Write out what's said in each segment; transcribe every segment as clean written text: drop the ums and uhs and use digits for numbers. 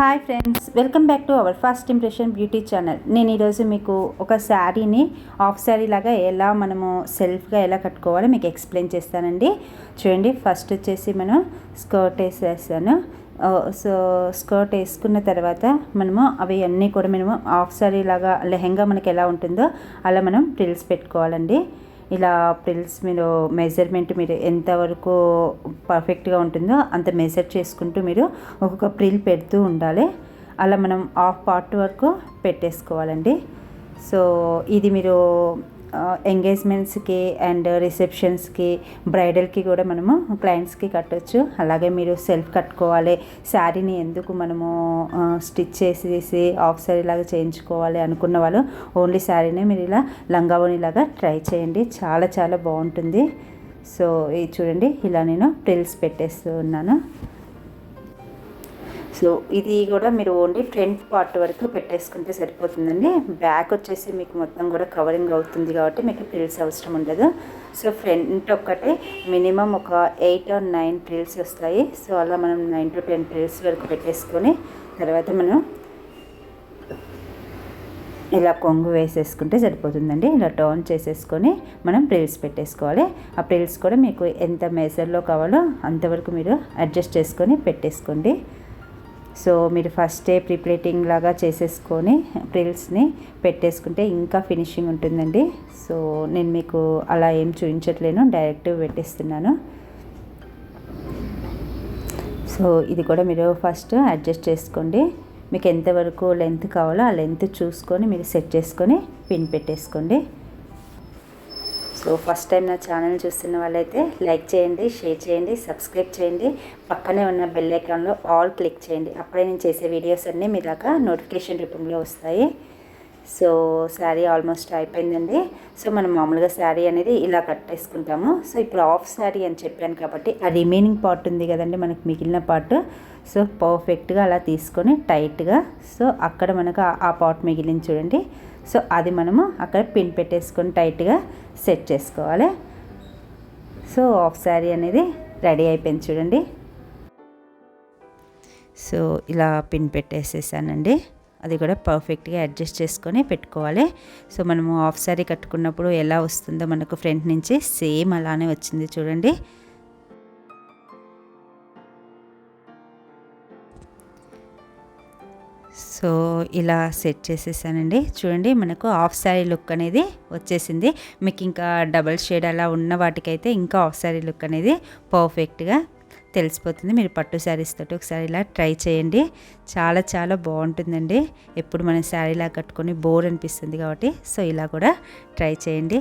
Hi friends, welcome back to our first impression beauty channel. నేను ఈరోజు మీకు ఒక శారీని హాఫ్ శారీ లాగా ఎలా మనము సెల్ఫ్గా ఎలా కట్టుకోవాలో మీకు ఎక్స్ప్లెయిన్ చేస్తానండి. చూడండి, ఫస్ట్ వచ్చేసి మనం స్కర్ట్ వేసేసాను. సో స్కర్ట్ వేసుకున్న తర్వాత మనము అవి అన్నీ కూడా మనము హాఫ్ శారీ లాగా లెహెంగా మనకి ఎలా ఉంటుందో అలా మనం ఫ్రిల్స్ పెట్టుకోవాలండి. ఇలా ఫ్రిల్స్ మీరు మెజర్మెంట్ మీరు ఎంతవరకు పర్ఫెక్ట్గా ఉంటుందో అంత మెజర్ చేసుకుంటూ మీరు ఒక్కొక్క ఫ్రిల్ పెడుతూ ఉండాలి. అలా మనం హాఫ్ పార్ట్ వరకు పెట్టేసుకోవాలండి. సో ఇది మీరు ఎంగేజ్మెంట్స్కి అండ్ రిసెప్షన్స్కి బ్రైడల్కి కూడా మనము క్లయింట్స్కి కట్టవచ్చు. అలాగే మీరు సెల్ఫ్ కట్టుకోవాలి, శారీని ఎందుకు మనము స్టిచ్ చేసేసి హాఫ్ శారీ లాగా చేయించుకోవాలి అనుకున్న వాళ్ళు ఓన్లీ శారీనే మీరు ఇలా లంగావోణిలాగా ట్రై చేయండి, చాలా చాలా బాగుంటుంది. సో ఇది చూడండి, ఇలా నేను ఫ్రిల్స్ పెట్టేస్తూ ఉన్నాను. సో ఇది కూడా మీరు ఓన్లీ ఫ్రంట్ పార్ట్ వరకు పెట్టేసుకుంటే సరిపోతుందండి. బ్యాక్ వచ్చేసి మీకు మొత్తం కూడా కవరింగ్ అవుతుంది కాబట్టి మీకు ఫ్రిల్స్ అవసరం ఉండదు. సో ఫ్రంట్ ఒక్కటే మినిమం ఒక 8 or 9 ఫ్రిల్స్ వస్తాయి. సో అలా మనం 9 to 10 ఫ్రిల్స్ వరకు పెట్టేసుకొని తర్వాత మనం ఇలా కొంగు వేసేసుకుంటే సరిపోతుందండి. ఇలా టర్న్ చేసేసుకొని మనం ఫ్రిల్స్ పెట్టేసుకోవాలి. ఆ ఫ్రిల్స్ కూడా మీకు ఎంత మెజర్లో కావాలో అంతవరకు మీరు అడ్జస్ట్ చేసుకొని పెట్టేసుకోండి. సో మీరు ఫస్టే ప్రిప్లేటింగ్ లాగా చేసేసుకొని ఫ్రిల్స్ని పెట్టేసుకుంటే ఇంకా ఫినిషింగ్ ఉంటుందండి. సో నేను మీకు అలా ఏం చూపించట్లేను, డైరెక్ట్ పెట్టేస్తున్నాను. సో ఇది కూడా మీరు ఫస్ట్ అడ్జస్ట్ చేసుకోండి. మీకు ఎంతవరకు లెంత్ కావాలో ఆ లెంత్ చూసుకొని మీరు సెట్ చేసుకొని పిన్ పెట్టేసుకోండి. సో ఫస్ట్ టైం నా ఛానల్ చూస్తున్న వాళ్ళైతే లైక్ చేయండి, షేర్ చేయండి, సబ్స్క్రైబ్ చేయండి. పక్కనే ఉన్న బెల్ ఐకాన్లో ఆల్ క్లిక్ చేయండి. అప్పుడే నేను చేసే వీడియోస్ అన్నీ మీ దాకా నోటిఫికేషన్ రూపంలో వస్తాయి. సో శారీ ఆల్మోస్ట్ అయిపోయిందండి. సో మనం మామూలుగా శారీ అనేది ఇలా కట్టేసుకుంటాము. సో ఇప్పుడు హాఫ్ శారీ అని చెప్పాను కాబట్టి ఆ రిమైనింగ్ పార్ట్ ఉంది కదండి మనకు మిగిలిన పార్ట్, సో పర్ఫెక్ట్గా అలా తీసుకొని టైట్గా, సో అక్కడ మనకు ఆ పార్ట్ మిగిలింది చూడండి. సో అది మనము అక్కడ పిన్ పెట్టేసుకొని టైట్గా సెట్ చేసుకోవాలి. సో హాఫ్ శారీ అనేది రెడీ అయిపోయింది చూడండి. సో ఇలా పిన్ పెట్టేసేసానండి. అది కూడా పర్ఫెక్ట్గా అడ్జస్ట్ చేసుకొని పెట్టుకోవాలి. సో మనము హాఫ్ శారీ కట్టుకున్నప్పుడు ఎలా వస్తుందో మనకు ఫ్రంట్ నుంచి సేమ్ అలానే వచ్చింది చూడండి. సో ఇలా సెట్ చేసేసానండి. చూడండి, మనకు హాఫ్ శారీ లుక్ అనేది వచ్చేసింది. మీకు ఇంకా డబల్ షేడ్ అలా ఉన్న వాటికైతే ఇంకా హాఫ్ శారీ లుక్ అనేది పర్ఫెక్ట్గా తెలిసిపోతుంది. మీరు పట్టు శారీస్ తోటి ఒకసారి ఇలా ట్రై చేయండి, చాలా చాలా బాగుంటుందండి. ఎప్పుడు మనం శారీలా కట్టుకొని బోర్ అనిపిస్తుంది కాబట్టి సో ఇలా కూడా ట్రై చేయండి.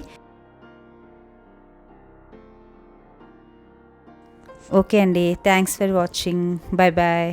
ఓకే అండి, thanks for watching. Bye bye.